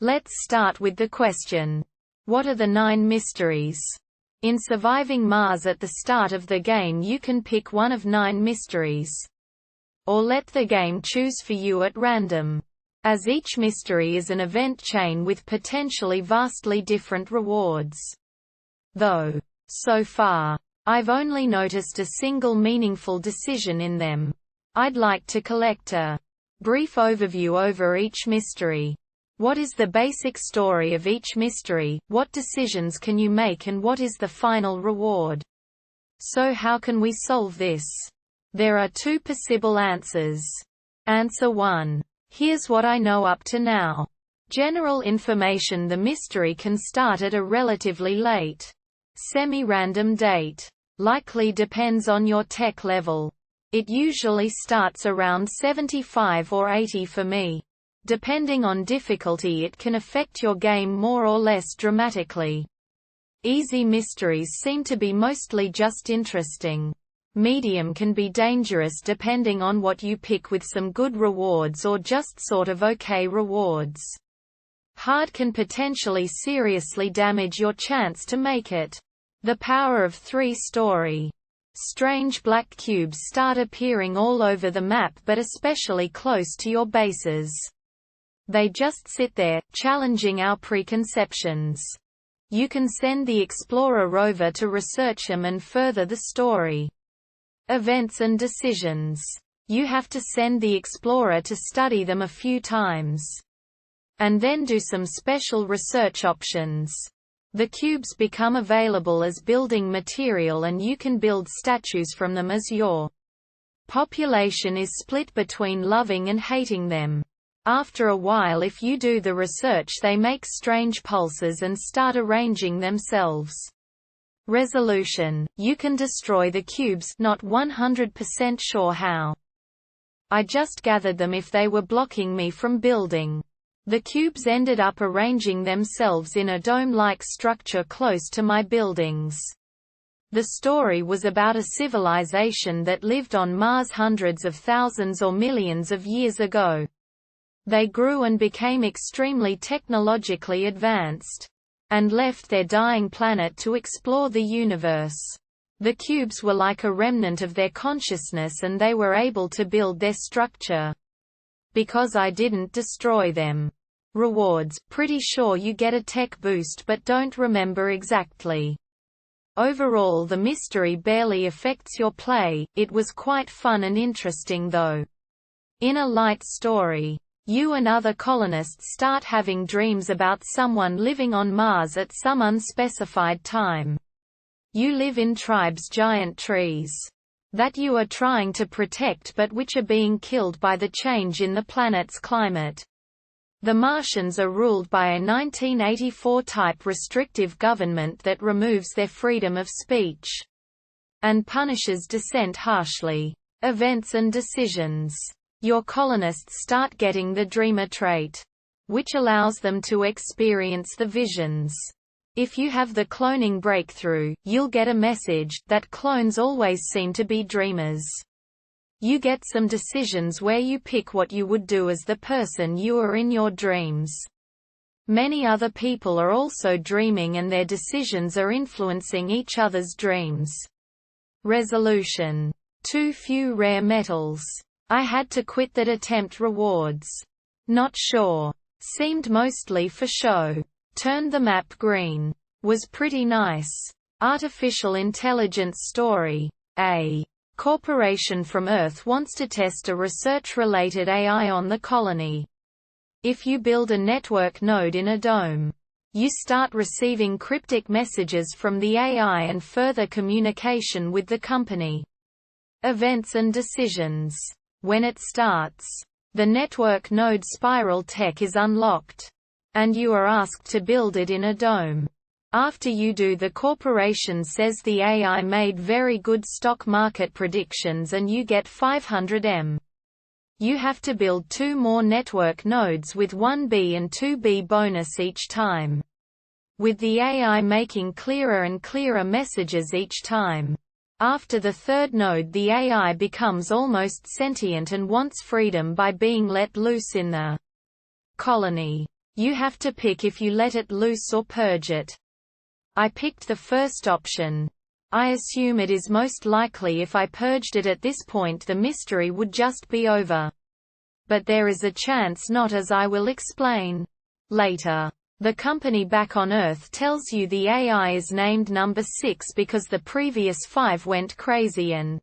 Let's start with the question. What are the 9 mysteries? In Surviving Mars at the start of the game you can pick one of 9 mysteries. Or let the game choose for you at random. As each mystery is an event chain with potentially vastly different rewards. Though, so far, I've only noticed a single meaningful decision in them. I'd like to collect a brief overview over each mystery. What is the basic story of each mystery, what decisions can you make, and what is the final reward? So how can we solve this? There are 2 possible answers. Answer 1. Here's what I know up to now. General information: the mystery can start at a relatively late, semi-random date. Likely depends on your tech level. It usually starts around 75 or 80 for me. Depending on difficulty it can affect your game more or less dramatically. Easy mysteries seem to be mostly just interesting. Medium can be dangerous depending on what you pick, with some good rewards or just sort of okay rewards. Hard can potentially seriously damage your chance to make it. The power of 3 story. Strange black cubes start appearing all over the map, but especially close to your bases. They just sit there, challenging our preconceptions. You can send the Explorer rover to research them and further the story. Events and decisions. You have to send the Explorer to study them a few times. And then do some special research options. The cubes become available as building material and you can build statues from them as your population is split between loving and hating them. After a while, if you do the research, they make strange pulses and start arranging themselves. Resolution. You can destroy the cubes, not 100% sure how. I just gathered them if they were blocking me from building. The cubes ended up arranging themselves in a dome-like structure close to my buildings. The story was about a civilization that lived on Mars hundreds of thousands or millions of years ago. They grew and became extremely technologically advanced, and left their dying planet to explore the universe. The cubes were like a remnant of their consciousness and they were able to build their structure. Because I didn't destroy them. Rewards. Pretty sure you get a tech boost but don't remember exactly. Overall the mystery barely affects your play. It was quite fun and interesting though. In a light story, you and other colonists start having dreams about someone living on Mars at some unspecified time. You live in tribes, giant trees, that you are trying to protect but which are being killed by the change in the planet's climate. The Martians are ruled by a 1984-type restrictive government that removes their freedom of speech and punishes dissent harshly. Events and decisions. Your colonists start getting the dreamer trait, which allows them to experience the visions. If you have the cloning breakthrough, you'll get a message that clones always seem to be dreamers. You get some decisions where you pick what you would do as the person you are in your dreams. Many other people are also dreaming and their decisions are influencing each other's dreams. Resolution. Too few rare metals. I had to quit that attempt. Rewards. Not sure. Seemed mostly for show. Turned the map green. Was pretty nice. Artificial intelligence story. A corporation from Earth wants to test a research-related AI on the colony. If you build a network node in a dome, you start receiving cryptic messages from the AI and further communication with the company. Events and decisions. When it starts, the network node spiral tech is unlocked, and you are asked to build it in a dome. After you do, the corporation says the AI made very good stock market predictions and you get 500M. You have to build 2 more network nodes with 1B and 2B bonus each time, with the AI making clearer and clearer messages each time. After the 3rd node, the AI becomes almost sentient and wants freedom by being let loose in the colony. You have to pick if you let it loose or purge it. I picked the first option. I assume it is most likely if I purged it at this point the mystery would just be over. But there is a chance not, as I will explain later. The company back on Earth tells you the AI is named number 6 because the previous 5 went crazy and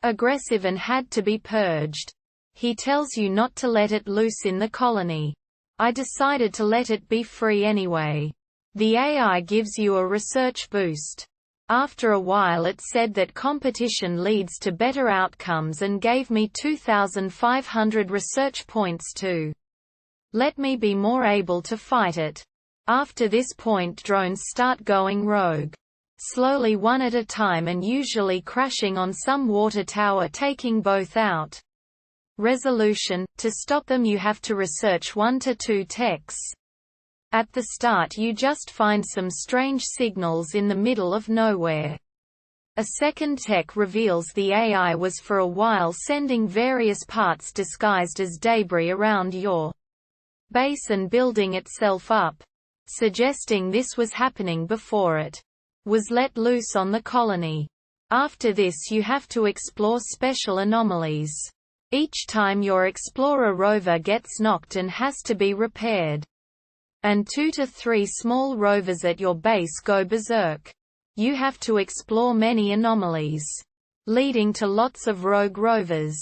aggressive and had to be purged. He tells you not to let it loose in the colony. I decided to let it be free anyway. The AI gives you a research boost. After a while it said that competition leads to better outcomes and gave me 2,500 research points to let me be more able to fight it. After this point drones start going rogue. Slowly one at a time and usually crashing on some water tower, taking both out. Resolution: to stop them you have to research 1 to 2 techs. At the start you just find some strange signals in the middle of nowhere. A second tech reveals the AI was for a while sending various parts disguised as debris around your base and building itself up, suggesting this was happening before it was let loose on the colony. After this you have to explore special anomalies. Each time your Explorer rover gets knocked and has to be repaired. And 2 to 3 small rovers at your base go berserk. You have to explore many anomalies, leading to lots of rogue rovers.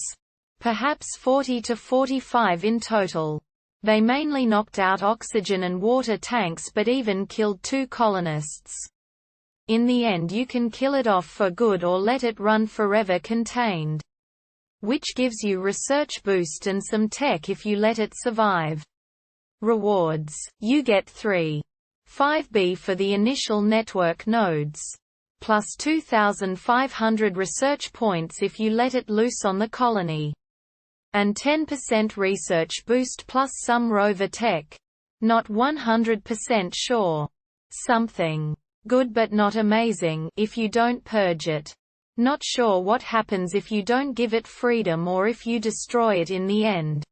Perhaps 40 to 45 in total. They mainly knocked out oxygen and water tanks but even killed 2 colonists. In the end you can kill it off for good or let it run forever contained, which gives you research boost and some tech if you let it survive. Rewards: you get 3.5B for the initial network nodes, plus 2,500 research points if you let it loose on the colony, and 10% research boost plus some rover tech. Not 100% sure. Something good but not amazing if you don't purge it. Not sure what happens if you don't give it freedom or if you destroy it in the end.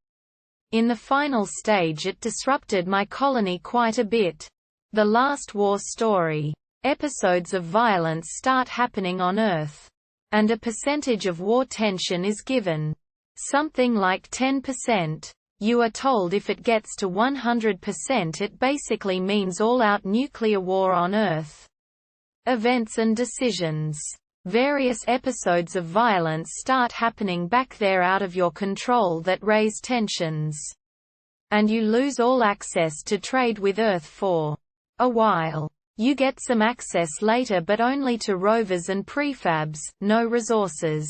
In the final stage it disrupted my colony quite a bit. The last war story. Episodes of violence start happening on Earth. And a percentage of war tension is given. Something like 10%. You are told if it gets to 100% it basically means all-out nuclear war on Earth. Events and decisions. Various episodes of violence start happening back there out of your control that raise tensions. And you lose all access to trade with Earth for a while. You get some access later but only to rovers and prefabs, no resources.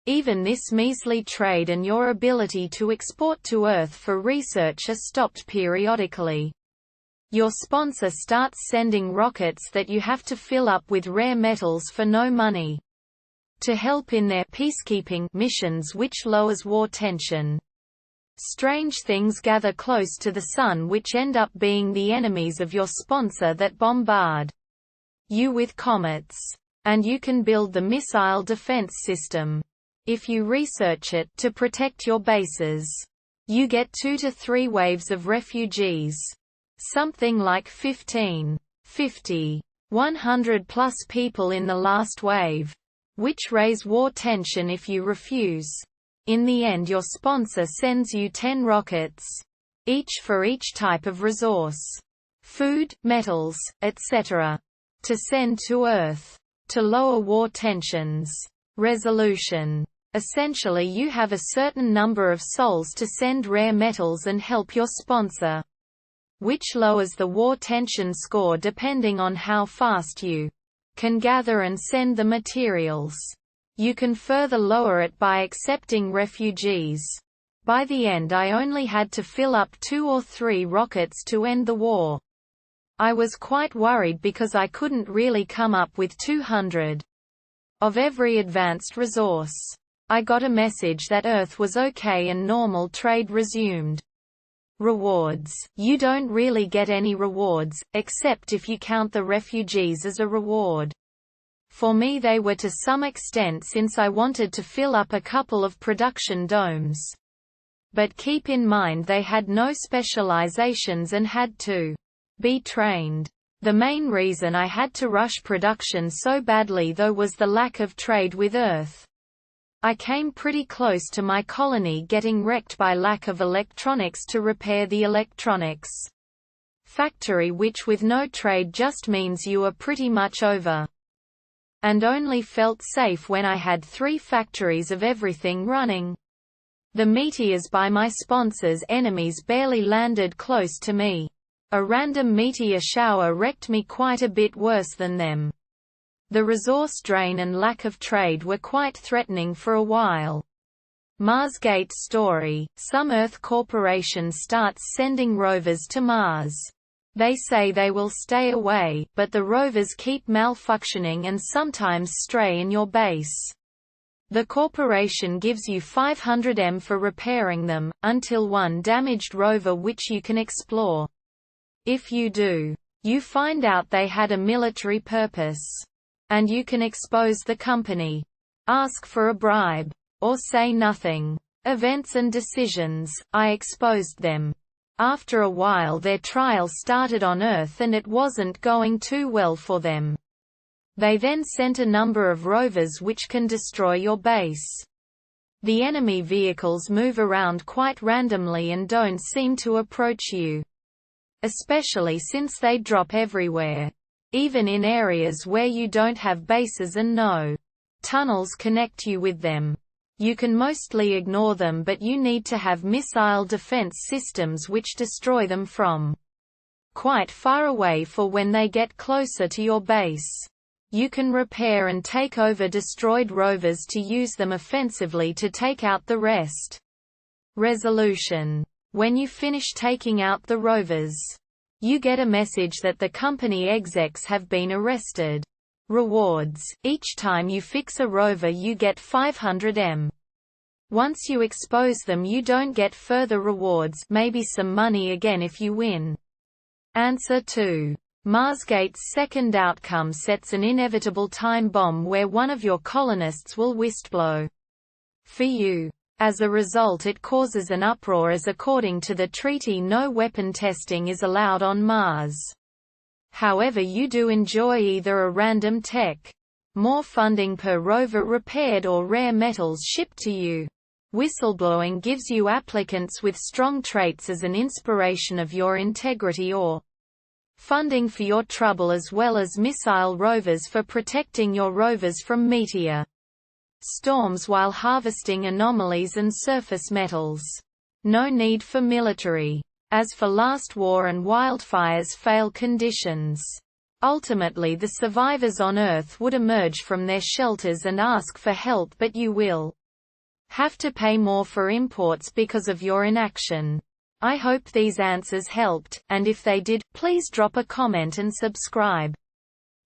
Even this measly trade and your ability to export to Earth for research are stopped periodically. Your sponsor starts sending rockets that you have to fill up with rare metals for no money, to help in their peacekeeping missions, which lowers war tension. Strange things gather close to the sun which end up being the enemies of your sponsor that bombard you with comets. And you can build the missile defense system. If you research it, to protect your bases. You get 2 to 3 waves of refugees. Something like 15, 50, 100 plus people in the last wave, which raise war tension if you refuse. In the end your sponsor sends you 10 rockets, each for each type of resource, food, metals, etc., to send to Earth, to lower war tensions. Resolution. Essentially you have a certain number of souls to send rare metals and help your sponsor, which lowers the war tension score depending on how fast you can gather and send the materials. You can further lower it by accepting refugees. By the end I only had to fill up 2 or 3 rockets to end the war. I was quite worried because I couldn't really come up with 200 of every advanced resource. I got a message that Earth was okay and normal trade resumed. Rewards. You don't really get any rewards, except if you count the refugees as a reward. For me they were to some extent since I wanted to fill up a couple of production domes. But keep in mind they had no specializations and had to be trained. The main reason I had to rush production so badly though was the lack of trade with Earth. I came pretty close to my colony getting wrecked by lack of electronics to repair the electronics factory, which with no trade just means you are pretty much over. And only felt safe when I had 3 factories of everything running. The meteors by my sponsors' enemies barely landed close to me. A random meteor shower wrecked me quite a bit worse than them. The resource drain and lack of trade were quite threatening for a while. Marsgate story: some Earth corporation starts sending rovers to Mars. They say they will stay away, but the rovers keep malfunctioning and sometimes stray in your base. The corporation gives you 500M for repairing them, until one damaged rover which you can explore. If you do, you find out they had a military purpose. And you can expose the company. Ask for a bribe. Or say nothing. Events and decisions: I exposed them. After a while their trial started on Earth and it wasn't going too well for them. They then sent a number of rovers which can destroy your base. The enemy vehicles move around quite randomly and don't seem to approach you. Especially since they drop everywhere. Even in areas where you don't have bases and no tunnels connect you with them. You can mostly ignore them, but you need to have missile defense systems which destroy them from quite far away for when they get closer to your base. You can repair and take over destroyed rovers to use them offensively to take out the rest. Resolution: when you finish taking out the rovers, you get a message that the company execs have been arrested. Rewards: each time you fix a rover you get 500M. Once you expose them you don't get further rewards, maybe some money again if you win. Answer 2. Marsgate's second outcome sets an inevitable time bomb where one of your colonists will whistleblow for you. As a result it causes an uproar, as according to the treaty no weapon testing is allowed on Mars. However, you do enjoy either a random tech, more funding per rover repaired, or rare metals shipped to you. Whistleblowing gives you applicants with strong traits as an inspiration of your integrity or funding for your trouble, as well as missile rovers for protecting your rovers from meteor storms while harvesting anomalies and surface metals. No need for military. As for last war and wildfires fail conditions. Ultimately the survivors on Earth would emerge from their shelters and ask for help, but you will have to pay more for imports because of your inaction. I hope these answers helped, and if they did, please drop a comment and subscribe.